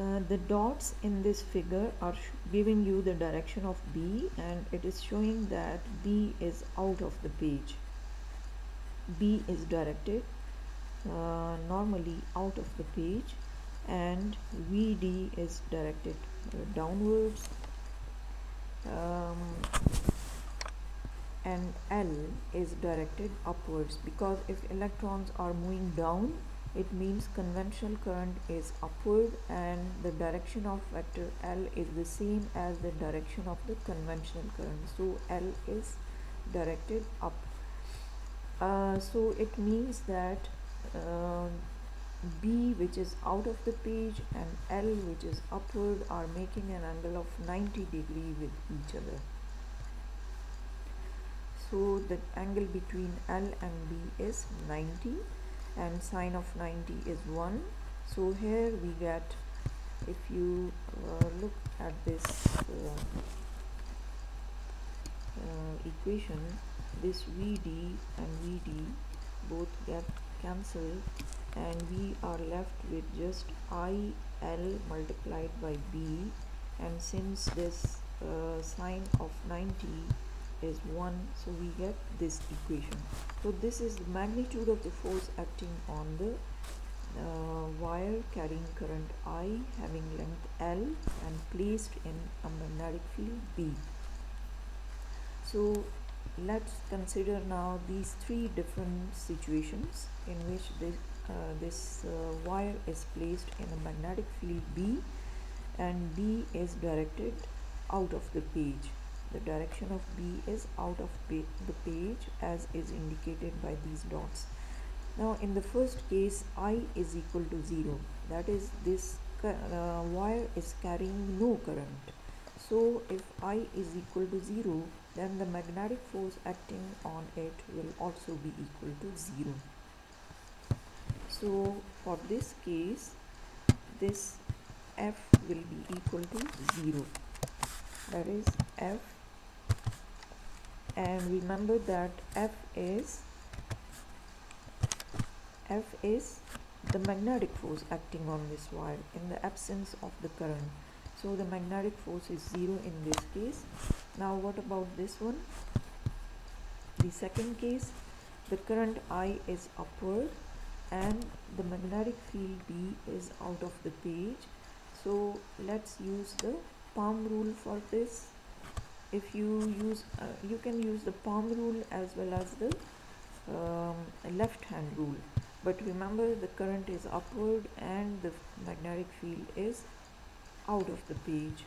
The dots in this figure are giving you the direction of B, and it is showing that B is out of the page. B is directed normally out of the page, and VD is directed downwards, and L is directed upwards, because if electrons are moving down, it means conventional current is upward, and the direction of vector L is the same as the direction of the conventional current, so L is directed up. So it means that uh, B, which is out of the page, and L, which is upward, are making an angle of 90 degree with each other. So the angle between L and B is 90, and sine of 90 is 1. So here we get, if you look at this equation, this VD and VD both get cancelled, and we are left with just IL multiplied by B, and since this sine of 90 is 1, so we get this equation. So this is the magnitude of the force acting on the wire carrying current I having length L and placed in a magnetic field B. So let's consider now these three different situations in which this wire is placed in a magnetic field B, and B is directed out of the page. The direction of B is out of the page, as is indicated by these dots. Now in the first case, I is equal to 0, that is, this wire is carrying no current. So if I is equal to 0, then the magnetic force acting on it will also be equal to 0. So for this case, this F will be equal to 0, that is F, and remember that F is the magnetic force acting on this wire in the absence of the current. So the magnetic force is 0 in this case. Now what about this one? The second case, the current I is upward and the magnetic field B is out of the page. So let's use the palm rule for this. If you use, you can use the palm rule as well as the left hand rule. But remember, the current is upward and the magnetic field is out of the page.